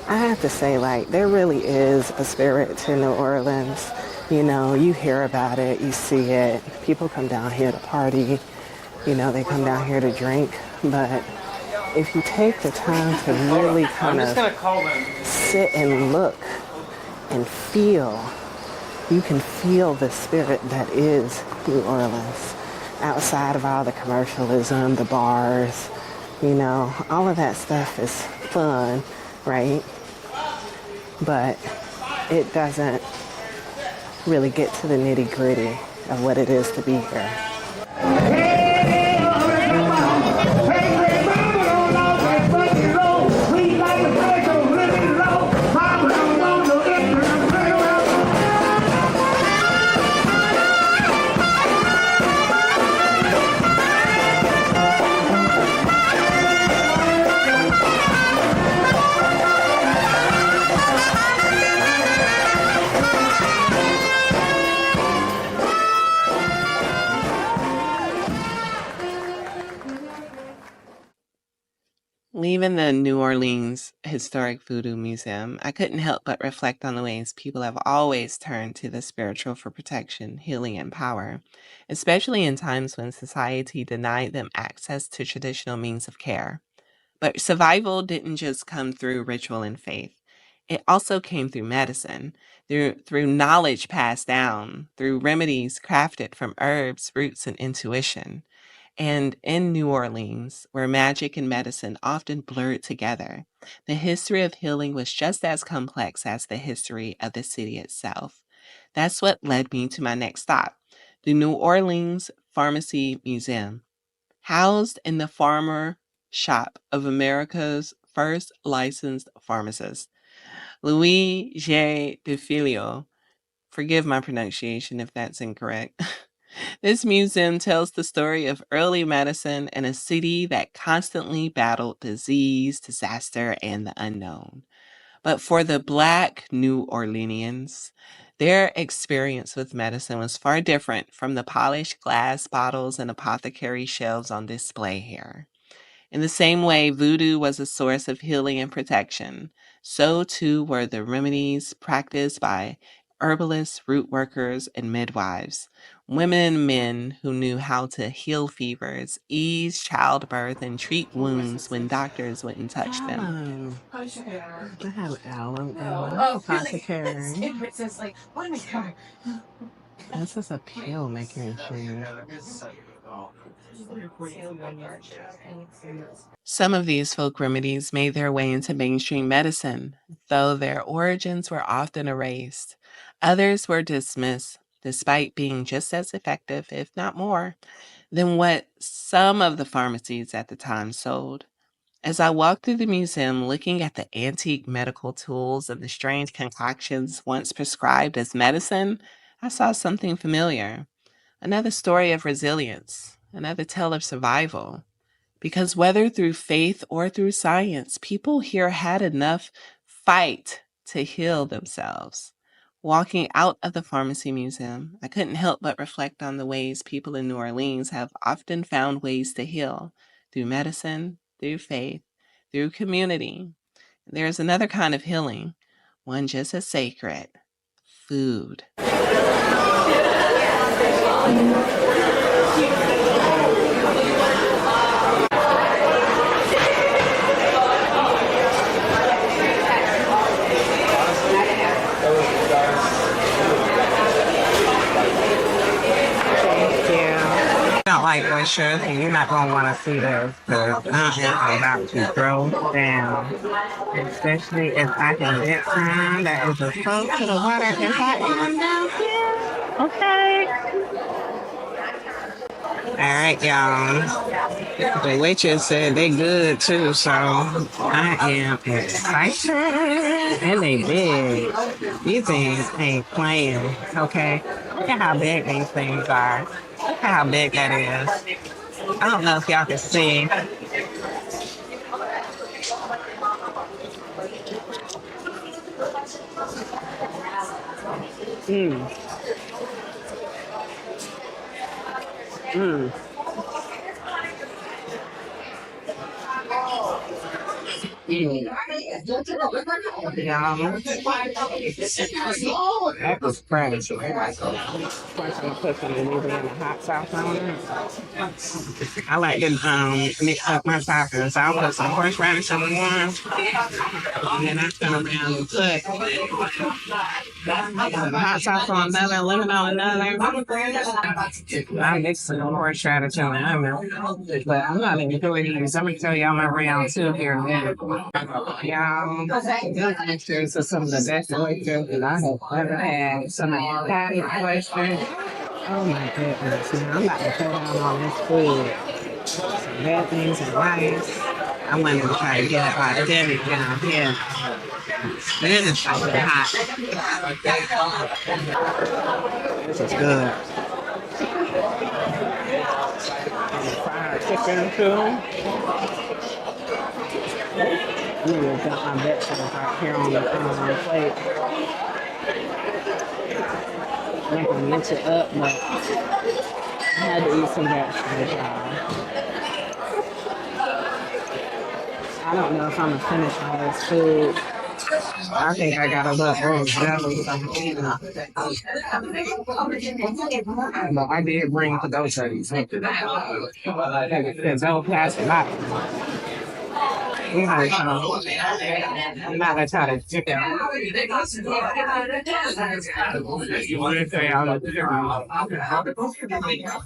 I have to say, like, there really is a spirit to New Orleans. You know, you hear about it, you see it. People come down here to party. You know, they come down here to drink. But if you take the time to really kind of sit and look and feel, you can feel the spirit that is New Orleans. Outside of all the commercialism, the bars, you know, all of that stuff is fun, right? But it doesn't really get to the nitty-gritty of what it is to be here. Leaving the New Orleans Historic Voodoo Museum, I couldn't help but reflect on the ways people have always turned to the spiritual for protection, healing, and power, especially in times when society denied them access to traditional means of care. But survival didn't just come through ritual and faith. It also came through medicine, through knowledge passed down, through remedies crafted from herbs, roots, and intuition. And in New Orleans, where magic and medicine often blurred together, the history of healing was just as complex as the history of the city itself. That's what led me to my next stop, the New Orleans Pharmacy Museum. Housed in the farmer shop of America's first licensed pharmacist, Louis J. de Filio. Forgive my pronunciation if that's incorrect. This museum tells the story of early medicine in a city that constantly battled disease, disaster, and the unknown. But for the Black New Orleanians, their experience with medicine was far different from the polished glass bottles and apothecary shelves on display here. In the same way voodoo was a source of healing and protection, so too were the remedies practiced by herbalists, root workers, and midwives, women and men who knew how to heal fevers, ease childbirth, and treat wounds when doctors wouldn't touch them. Hello. I have alum in my apothecary. This is a pill making machine. Some of these folk remedies made their way into mainstream medicine, though their origins were often erased. Others were dismissed, despite being just as effective, if not more, than what some of the pharmacies at the time sold. As I walked through the museum looking at the antique medical tools and the strange concoctions once prescribed as medicine, I saw something familiar. Another story of resilience, another tale of survival. Because whether through faith or through science, people here had enough fight to heal themselves. Walking out of the pharmacy museum, I couldn't help but reflect on the ways people in New Orleans have often found ways to heal through medicine, through faith, through community. There's another kind of healing, one just as sacred: food. Don't like bushes, and you're not gonna want to see this because I'm about to throw down. Especially if I can get some that is close to the water. If I am down here, okay. All right, y'all. The waitress said they good too, so I am excited. And they big. These things ain't playing, okay? Look at how big these things are. Look at how big that is. I don't know if y'all can see. Mmm. Mmm. Mm. Y'all, that was fresh. Of course, I'm gonna put some Louisiana hot sauce on it. I like to mix up my toppings. So I'll put some horseradish on one, and then I turn around and put hot sauce on another, lemon on another. I mix some horseradish on the oven, but I'm not even doing these. I'm gonna tell y'all my round two here in a minute. Y'all, those mixtures are some of the best oysters that I have ever had. Some of the fattiest oysters. Oh my goodness, man. I'm about to put down on this food. Some red beans and rice. I wanted to try to get it authentic down here. This is like hot. This is good. Fried chicken too. I'm gonna dump my vegetables right here on the plate. I'm not gonna mix it up, but I had to eat some vegetables, y'all. I don't know if I'm gonna finish all this food. I think I got a little jelly. But I did bring the dough tubbies. There's no plastic box. Okay, so I'm not gonna try to check out. You want to say I'm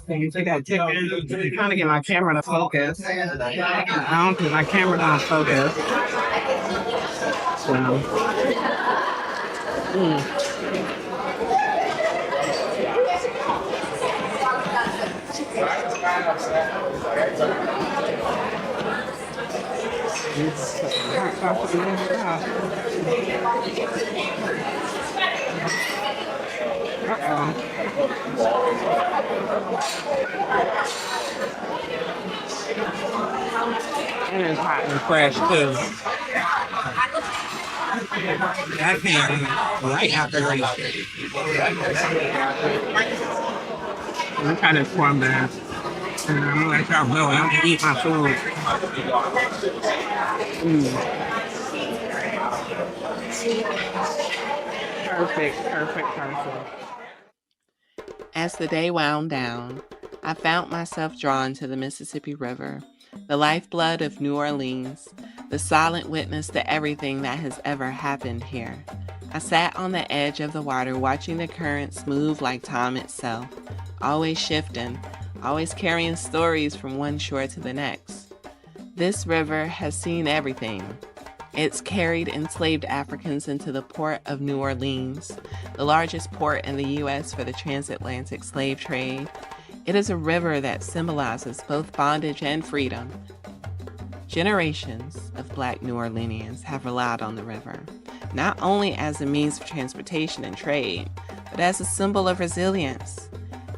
you see that chicken? Trying to get my camera to focus. I don't think my camera don't focus. So, and it's hot and fresh too. That came right after the I'm trying to form that. And I'm gonna let y'all go. I'm gonna eat my food. Perfect, perfect, perfect. As the day wound down, I found myself drawn to the Mississippi River, the lifeblood of New Orleans, the silent witness to everything that has ever happened here. I sat on the edge of the water watching the currents move like time itself, always shifting, always carrying stories from one shore to the next. This river has seen everything. It's carried enslaved Africans into the port of New Orleans, the largest port in the U.S. for the transatlantic slave trade. It is a river that symbolizes both bondage and freedom. Generations of Black New Orleanians have relied on the river, not only as a means of transportation and trade, but as a symbol of resilience.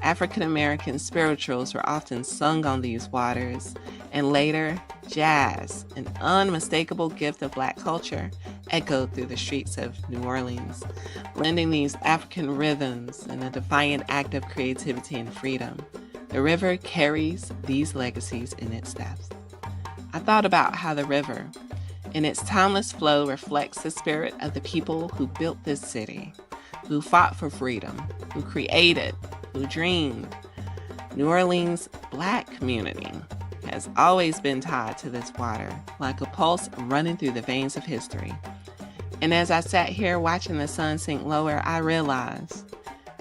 African American spirituals were often sung on these waters, and later, jazz, an unmistakable gift of Black culture, echoed through the streets of New Orleans, blending these African rhythms in a defiant act of creativity and freedom. The river carries these legacies in its depths. I thought about how the river, in its timeless flow, reflects the spirit of the people who built this city, who fought for freedom, who created, who dreamed. New Orleans' Black community has always been tied to this water, like a pulse running through the veins of history. And as I sat here watching the sun sink lower, I realized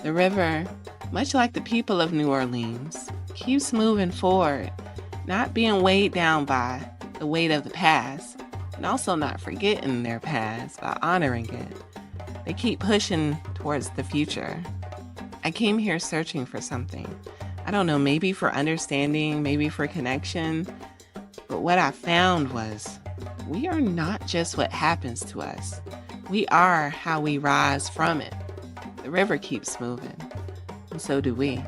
the river, much like the people of New Orleans, keeps moving forward, not being weighed down by the weight of the past, and also not forgetting their past by honoring it. They keep pushing towards the future. I came here searching for something. I don't know, maybe for understanding, maybe for connection. But what I found was we are not just what happens to us. We are how we rise from it. The river keeps moving, and so do we.